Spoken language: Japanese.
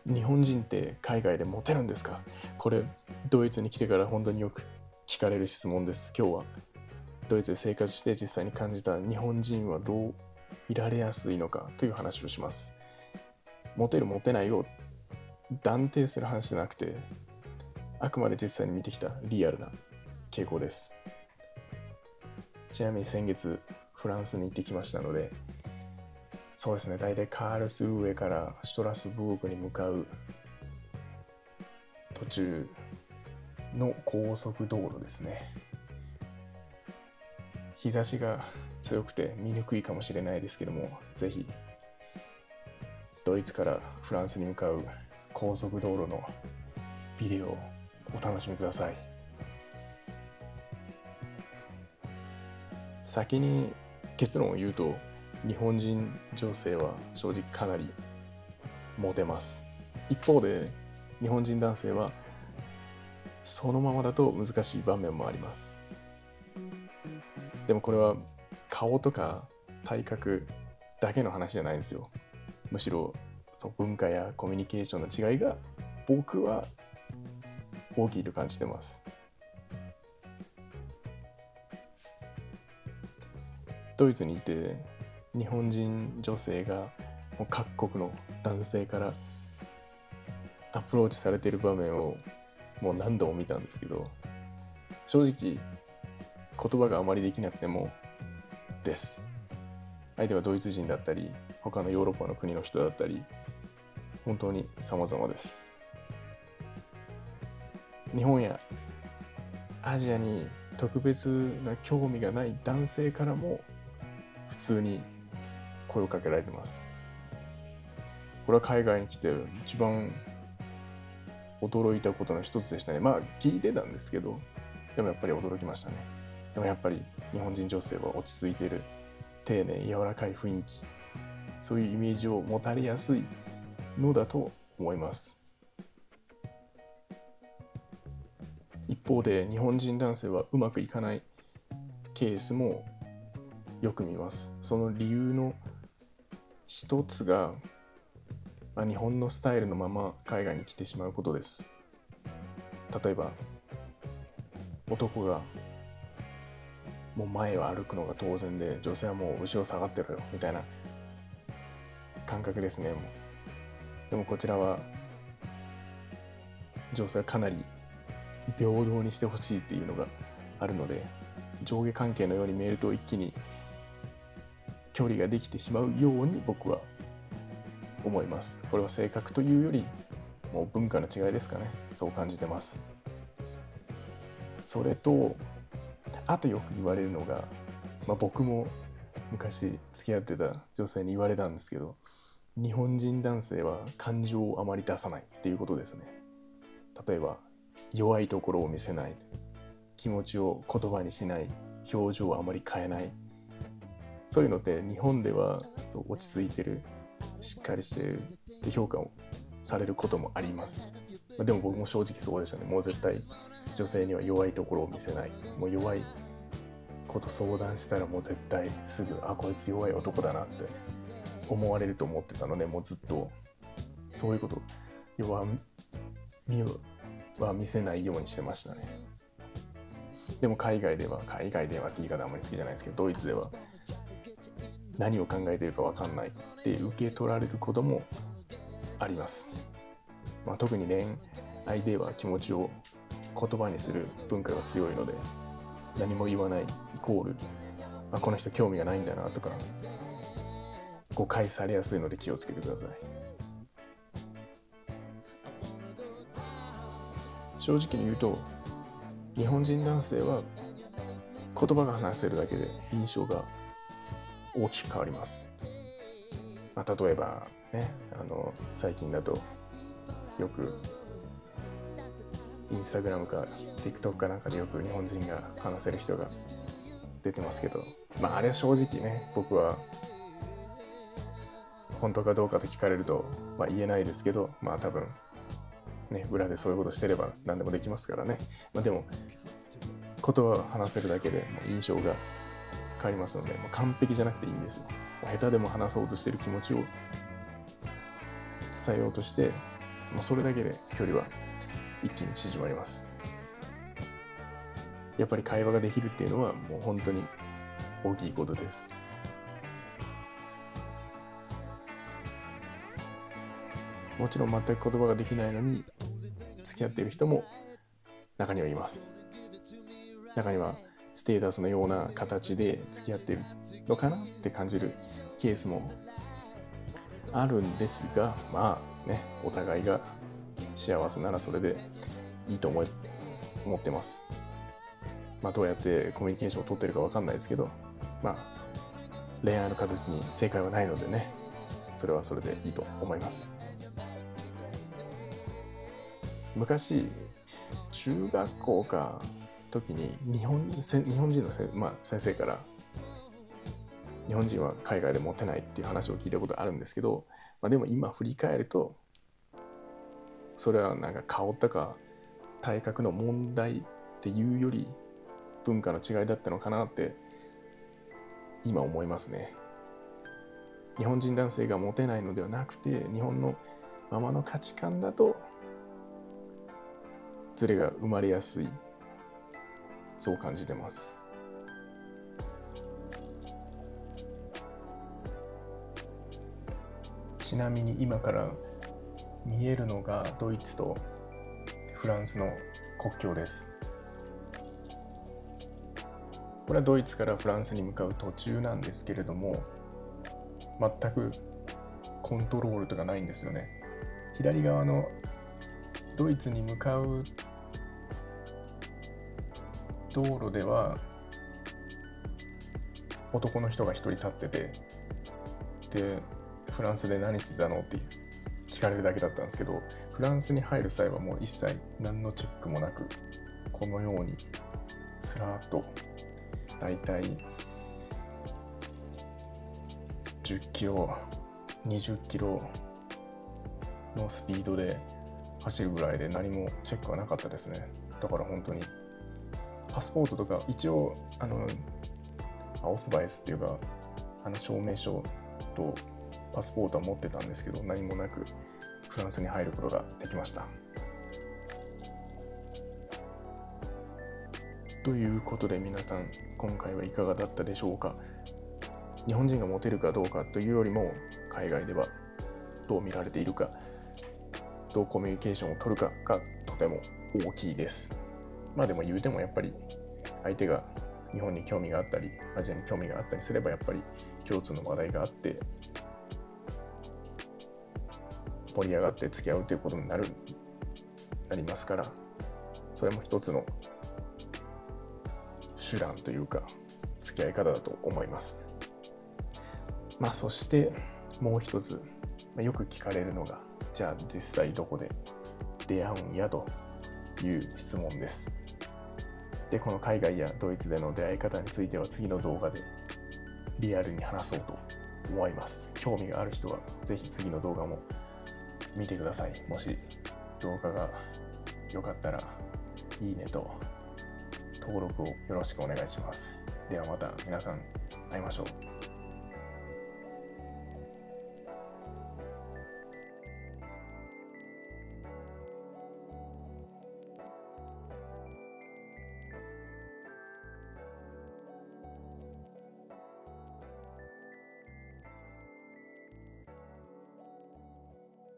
日本人って海外でモテるんですか？これドイツに来てから本当によく聞かれる質問です。今日はドイツで生活して実際に感じた日本人はどういられやすいのかという話をします。モテるモテないを断定する話じゃなくて、あくまで実際に見てきたリアルな傾向です。ちなみに先月フランスに行ってきましたので、そうですね、大体カールスルーエからシュトラスブークに向かう途中の高速道路ですね。日差しが強くて見にくいかもしれないですけども、ぜひドイツからフランスに向かう高速道路のビデオをお楽しみください。先に結論を言うと、日本人女性は正直かなりモテます。一方で日本人男性はそのままだと難しい場面もあります。でもこれは顔とか体格だけの話じゃないんですよ。むしろ文化やコミュニケーションの違いが僕は大きいと感じてます。ドイツにいて日本人女性がもう各国の男性からアプローチされている場面をもう何度も見たんですけど、正直言葉があまりできなくてもです。相手はドイツ人だったり他のヨーロッパの国の人だったり、本当に様々です。日本やアジアに特別な興味がない男性からも普通に声をかけられてます。これは海外に来て一番驚いたことの一つでしたね。まあ聞いてたんですけど、でもやっぱり驚きましたね。でもやっぱり日本人女性は落ち着いている、丁寧、柔らかい雰囲気、そういうイメージを持たれやすいのだと思います。一方で日本人男性はうまくいかないケースもよく見ます。その理由の一つが、日本のスタイルのまま海外に来てしまうことです。例えば男がもう前を歩くのが当然で、女性はもう後ろ下がってろよみたいな感覚ですね。でもこちらは女性はかなり平等にしてほしいっていうのがあるので、上下関係のように見えると一気に距離ができてしまうように僕は思います。これは性格というよりもう文化の違いですかね。そう感じてます。それとあとよく言われるのが、僕も昔付き合ってた女性に言われたんですけど、日本人男性は感情をあまり出さないっていうことですね。例えば弱いところを見せない、気持ちを言葉にしない、表情をあまり変えない、そういうのって日本では落ち着いてる、しっかりしてるって評価をされることもあります。でも僕も正直そうでしたね。もう絶対女性には弱いところを見せない。もう弱いこと相談したらもう絶対すぐこいつ弱い男だなって思われると思ってたので、もうずっとそういうこと弱みは見せないようにしてましたね。でも海外ではって言い方あんまり好きじゃないですけど、ドイツでは何を考えているか分かんないって受け取られることもあります。特に恋愛では気持ちを言葉にする文化が強いので、何も言わないイコール、この人興味がないんだなとか誤解されやすいので気をつけてください。正直に言うと日本人男性は言葉が話せるだけで印象が大きく変わります。例えばね、最近だとよくインスタグラムか TikTok かなんかでよく日本人が話せる人が出てますけど、あれは正直ね、僕は本当かどうかと聞かれると、言えないですけど、多分ね、裏でそういうことしてれば何でもできますからね。でも言葉を話せるだけでもう印象が変わりますので、完璧じゃなくていいんですよ。下手でも話そうとしてる気持ちを伝えようとしてもうそれだけで距離は一気に縮まります。やっぱり会話ができるっていうのはもう本当に大きいことです。もちろん全く言葉ができないのに付き合っている人も中にはいます。中にはステータスのような形で付き合っているのかなって感じるケースもあるんですが、まあね、お互いが幸せならそれでいいと思ってます。まあどうやってコミュニケーションを取ってるか分かんないですけど、まあ恋愛の形に正解はないのでね、それはそれでいいと思います。昔中学校か時に日本人の先生から日本人は海外でモテないっていう話を聞いたことあるんですけど、でも今振り返るとそれはなんか顔とか体格の問題っていうより文化の違いだったのかなって今思いますね。日本人男性がモテないのではなくて、日本のままの価値観だとズレが生まれやすい、そう感じてます。ちなみに今から見えるのがドイツとフランスの国境です。これはドイツからフランスに向かう途中なんですけれども、全くコントロールとかないんですよね。左側のドイツに向かう道路では男の人が一人立ってて、でフランスで何してたのって聞かれるだけだったんですけど、フランスに入る際はもう一切何のチェックもなく、このようにスラーっとだいたい10キロ20キロのスピードで走るぐらいで何もチェックはなかったですね。だから本当にパスポートとか一応アオスバイスっていうか証明書とパスポートは持ってたんですけど、何もなくフランスに入ることができました。ということで皆さん、今回はいかがだったでしょうか。日本人がモテるかどうかというよりも、海外ではどう見られているか、どうコミュニケーションを取るかがとても大きいです。でも言うてもやっぱり相手が日本に興味があったりアジアに興味があったりすれば、やっぱり共通の話題があって盛り上がって付き合うということになりますから、それも一つの手段というか付き合い方だと思います。そしてもう一つ、よく聞かれるのが、じゃあ実際どこで出会うんやという質問です。で、この海外やドイツでの出会い方については次の動画でリアルに話そうと思います。興味がある人はぜひ次の動画も見てください。もし動画が良かったらいいねと登録をよろしくお願いします。ではまた皆さん会いましょう。